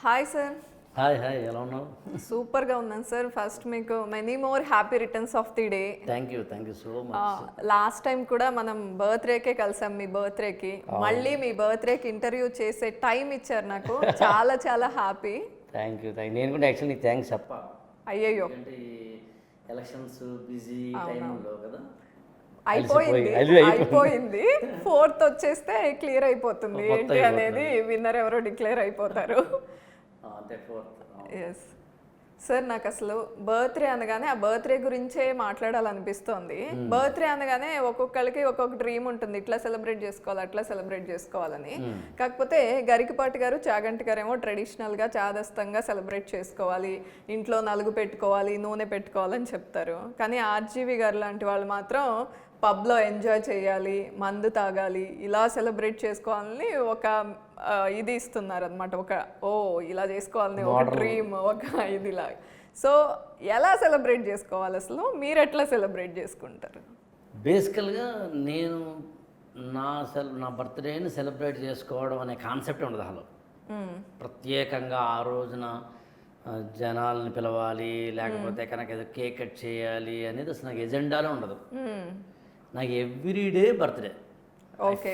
Hi sir. Hi hi, ఎలా ఉన్నావు? సూపర్గా ఉన్నాను సార్. ఫస్ట్ మీకు many more happy returns of the day. Thank you so much. Last time కూడా మనం బర్త్డేకే కలిసాం, మీ బర్త్డేకి. మళ్ళీ మీ బర్త్డేకి ఇంటర్వ్యూ చేసే టైం ఇచ్చారు నాకు. చాలా చాలా హ్యాపీ. Thank you. నేను కూడా యాక్చువల్లీ నీకు థ్యాంక్స్ చెప్పా. అయ్యయ్యో, అంటే ఎలక్షన్స్ బిజీ టైంలో కదా అయిపోయింది. 4th వచ్చేస్తే క్లియర్ అయిపోతుంది ఏంటి అనేది, విన్నర్ ఎవరో డిక్లేర్ అయిపోతారు. ఎస్ సార్, నాకు అసలు బర్త్డే అనగానే ఆ బర్త్డే గురించే మాట్లాడాలనిపిస్తోంది. బర్త్డే అనగానే ఒక్కొక్కరికి ఒక్కొక్క డ్రీమ్ ఉంటుంది, ఇట్లా సెలబ్రేట్ చేసుకోవాలి అట్లా సెలబ్రేట్ చేసుకోవాలని. కాకపోతే గరికపాటి గారు, చాగంటి గారు ఏమో ట్రెడిషనల్గా చాదస్తంగా సెలబ్రేట్ చేసుకోవాలి, ఇంట్లో నలుగు పెట్టుకోవాలి, నూనె పెట్టుకోవాలని చెప్తారు. కానీ ఆర్జీవి గారు లాంటి వాళ్ళు మాత్రం పబ్లో ఎంజాయ్ చేయాలి, మందు తాగాలి, ఇలా సెలబ్రేట్ చేసుకోవాలని ఒక ఇది ఇస్తున్నారు అనమాట. ఇలా చేసుకోవాలని ఒక డ్రీమ్, ఒక ఇదిలా. సో ఎలా సెలబ్రేట్ చేసుకోవాలి అసలు? మీరు ఎట్లా సెలబ్రేట్ చేసుకుంటారు? బేసికల్గా నేను నా బర్త్డేని సెలబ్రేట్ చేసుకోవడం అనే కాన్సెప్ట్ ఉండదు అసలు. ప్రత్యేకంగా ఆ రోజున జనాల్ని పిలవాలి, లేకపోతే కనుక ఏదో కేక్ కట్ చేయాలి అనేది అసలు నాకు ఎజెండాలో ఉండదు. నాకు ఎవ్రీడే బర్త్డే.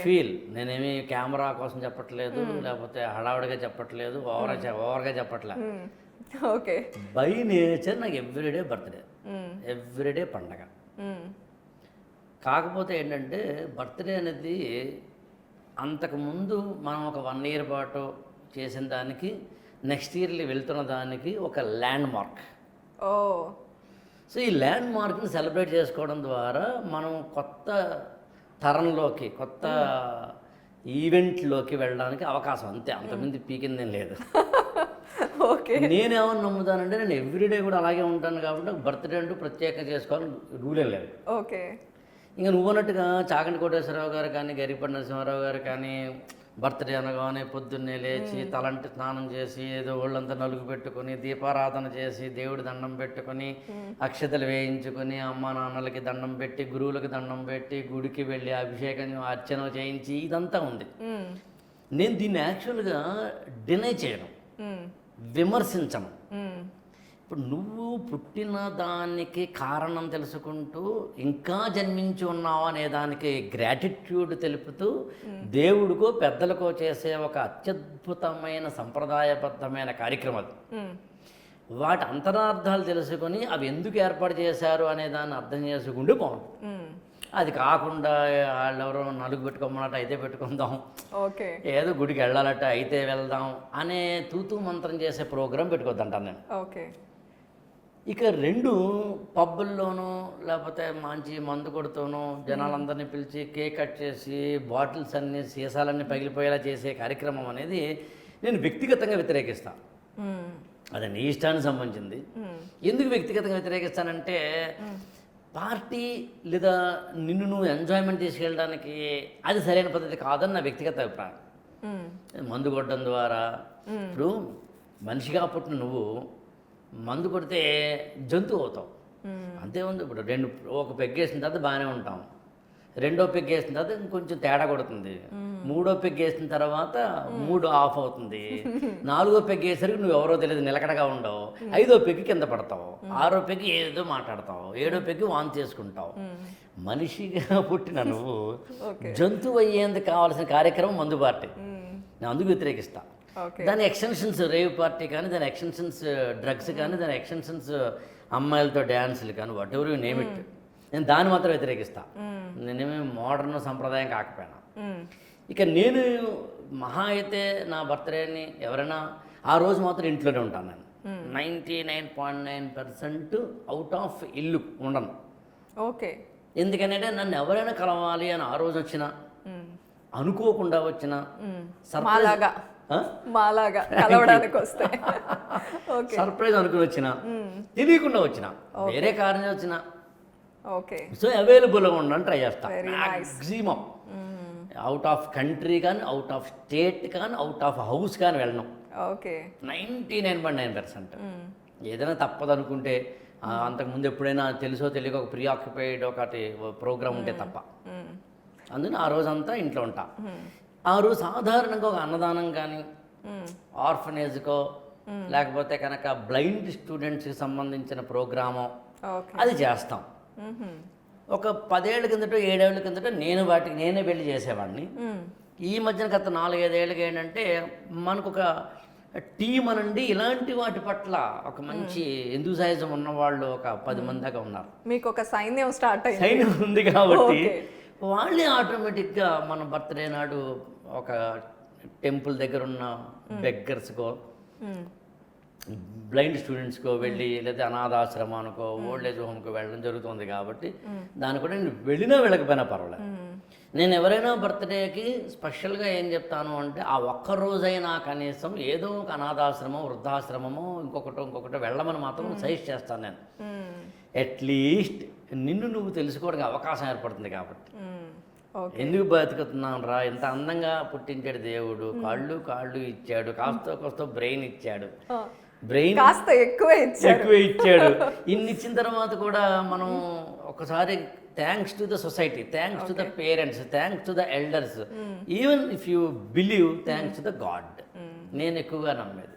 ఫీల్ నేనేమి కెమెరా కోసం చెప్పట్లేదు, లేకపోతే హడావుడిగా చెప్పట్లేదు, ఓవర్గా చెప్పట్లేదు. ఓకే, బై నేచర్ నాకు ఎవ్రీడే బర్త్డే, ఎవ్రీడే పండగ. కాకపోతే ఏంటంటే బర్త్డే అనేది అంతకుముందు మనం ఒక 1 year పాటు చేసిన దానికి నెక్స్ట్ ఇయర్లో వెళ్తున్న దానికి ఒక ల్యాండ్ మార్క్. సో ఈ ల్యాండ్ మార్క్ని సెలబ్రేట్ చేసుకోవడం ద్వారా మనం కొత్త తరంలోకి, కొత్త ఈవెంట్లోకి వెళ్ళడానికి అవకాశం, అంతే. అంతమంది పీకిందేం లేదు. ఓకే, నేనేమని నమ్ముతానంటే నేను ఎవ్రీడే కూడా అలాగే ఉంటాను కాబట్టి బర్త్డే అంటూ ప్రత్యేకంగా చేసుకోవాలని రూలేం లేదు. ఓకే, ఇంకా నువ్వు అన్నట్టుగా చాగంటి కోటేశ్వరరావు గారు కానీ, గరికపాటి నరసింహారావు గారు కానీ బర్త్డే అనగానే పొద్దున్నే లేచి తలంటి స్నానం చేసి ఏదో ఒళ్ళంతా నలుగు పెట్టుకొని దీపారాధన చేసి దేవుడి దండం పెట్టుకొని అక్షతలు వేయించుకొని అమ్మ నాన్నలకి దండం పెట్టి గురువులకి దండం పెట్టి గుడికి వెళ్ళి అభిషేకం అర్చన చేయించి ఇదంతా ఉంది. నేను దీన్ని యాక్చువల్గా డినై చేయను, విమర్శించను. ఇప్పుడు నువ్వు పుట్టిన దానికి కారణం తెలుసుకుంటూ ఇంకా జన్మించి ఉన్నావు అనే దానికి గ్రాటిట్యూడ్ తెలుపుతూ దేవుడికో పెద్దలకో చేసే ఒక అత్యద్భుతమైన సంప్రదాయబద్ధమైన కార్యక్రమాలు. వాటి అంతరార్థాలు తెలుసుకొని అవి ఎందుకు ఏర్పాటు చేశారు అనే దాన్ని అర్థం చేసుకుంటూ బాగుంటుంది. అది కాకుండా వాళ్ళెవరో నలుగు పెట్టుకోమన్నట్టు అయితే పెట్టుకుందాం, ఓకే, ఏదో గుడికి వెళ్ళాలట అయితే వెళ్దాం అనే తూతూ మంత్రం చేసే ప్రోగ్రాం పెట్టుకోద్దంటాను నేను. ఓకే, ఇక 2 పబ్బుల్లోనూ లేకపోతే మంచి మందు కొడుతూనూ జనాలందరినీ పిలిచి కేక్ కట్ చేసి బాటిల్స్ అన్నీ సీసాలన్నీ పగిలిపోయేలా చేసే కార్యక్రమం అనేది నేను వ్యక్తిగతంగా వ్యతిరేకిస్తాను. అది నీ ఇష్టానికి సంబంధించింది. ఎందుకు వ్యక్తిగతంగా వ్యతిరేకిస్తానంటే పార్టీ లేదా నిన్ను నువ్వు ఎంజాయ్మెంట్ తీసుకెళ్ళడానికి అది సరైన పద్ధతి కాదని నా వ్యక్తిగత అభిప్రాయం. మందు కొట్టడం ద్వారా ఇప్పుడు మనిషిగా పుట్టిన నువ్వు మందు కొడితే జంతువు అవుతావు, అంతే ఉంది. ఇప్పుడు ఒక పెగ్గేసిన తర్వాత బాగానే ఉంటాం, 2వ పెగ్గేసిన తర్వాత ఇంకొంచెం తేడా కొడుతుంది, 3వ పెగ్గేసిన తర్వాత మూడు ఆఫ్ అవుతుంది, 4వ పెగ్గేసరికి నువ్వు ఎవరో తెలియదు నిలకడగా ఉండవు, 5వ పెగ్గి కింద పడతావు, 6వ పెగ్గి ఏదో మాట్లాడతావు, 7వ పెగ్గి వాంతి చేసుకుంటావు. మనిషిగా పుట్టిన నువ్వు జంతువు అయ్యేందుకు కావాల్సిన కార్యక్రమం మందు పార్టీ. నేను అందుకు వ్యతిరేకిస్తా. దాని ఎక్స్టెన్షన్స్ రేవ్ పార్టీ కానీ, దాని ఎక్స్టెన్షన్స్ డ్రగ్స్ కానీ, దాని ఎక్స్టెన్షన్స్ అమ్మాయిలతో డ్యాన్సులు కానీ, what ever you name it, నేను దాన్ని మాత్రం వ్యతిరేకిస్తా. నేనేమి మోడర్న్ సంప్రదాయం కాకపోయినా. ఇక నేను మహా అయితే నా బర్త్డేని ఎవరైనా ఆ రోజు మాత్రం ఇంట్లోనే ఉంటాను. నేను 99.9% అవుట్ ఆఫ్ ఇల్లు ఉండను. ఓకే, ఎందుకంటే నన్ను ఎవరైనా కలవాలి అని ఆ రోజు వచ్చినా, అనుకోకుండా వచ్చినా, సర్ప్రైజ్ అనుకుని వచ్చినా, తెలియకుండా వచ్చినా, వేరే కారణం వచ్చినా, సో అవైలబుల్గా ఉండడానికి ట్రై చేస్తా. మ్యాక్సిమం అవుట్ ఆఫ్ కంట్రీ కానీ, అవుట్ ఆఫ్ స్టేట్ కానీ, అవుట్ ఆఫ్ హౌస్ కానీ వెళ్ళను. 99.9%. ఏదైనా తప్పదు అనుకుంటే అంతకుముందు ఎప్పుడైనా తెలుసో తెలియక ఒక ప్రీ ఆక్యుపైడ్ ఒకటి ప్రోగ్రామ్ ఉంటే తప్ప, అందుకని ఆ రోజంతా ఇంట్లో ఉంటా. ఆ రోజు సాధారణంగా ఒక అన్నదానం కానీ, ఆర్ఫనేజ్కో లేకపోతే కనుక బ్లైండ్ స్టూడెంట్స్కి సంబంధించిన ప్రోగ్రాము ఓకే. అది చేస్తాం. ఒక 10 ఏళ్ళ కిందట 7 ఏళ్ళ కిందట నేనే వెళ్ళి చేసేవాడిని. ఈ మధ్యన గత 4-5 ఏళ్ళకి ఏంటంటే మనకు ఒక టీం అనండి ఇలాంటి వాటి పట్ల ఒక మంచి ఎంతూజాయిజం ఉన్నవాళ్ళు ఒక 10 మంది దాకా ఉన్నారు. మీకు ఒక సైన్యం స్టార్ట్ అయింది. సైన్యం ఉంది కాబట్టి ఓకే. వాళ్ళే ఆటోమేటిక్గా మన బర్త్డే నాడు ఒక టెంపుల్ దగ్గర ఉన్న బెగ్గర్స్కో బ్లైండ్ స్టూడెంట్స్కో వెళ్ళి లేదా అనాథాశ్రమానికో ఓల్డ్ ఏజ్ హోమ్కో వెళ్ళడం జరుగుతుంది కాబట్టి దాని కూడా నేను వెళ్ళినా వెళ్ళకపోయినా పర్వాలేదు. నేను ఎవరైనా బర్త్డేకి స్పెషల్గా ఏం చెప్తాను అంటే ఆ ఒక్కరోజైనా కనీసం ఏదో ఒక అనాథాశ్రమం వృద్ధాశ్రమమో ఇంకొకటో వెళ్ళమని మాత్రం సజెస్ట్ చేస్తాను నేను. అట్లీస్ట్ నిన్ను నువ్వు తెలుసుకోవడానికి అవకాశం ఏర్పడుతుంది కాబట్టి. ఎందుకు బతుకుతున్నాను రా, ఇంత అందంగా పుట్టించాడు దేవుడు, కాళ్ళు ఇచ్చాడు, కాస్త బ్రెయిన్ ఇచ్చాడు, బ్రెయిన్ కాస్త ఎక్కువే ఇచ్చాడు. ఇన్ని ఇచ్చిన తర్వాత కూడా మనం ఒకసారి thanks to the society, thanks to the parents, thanks to the elders, even if you believe thanks to the God. నేను ఎక్కువగా నమ్మేది.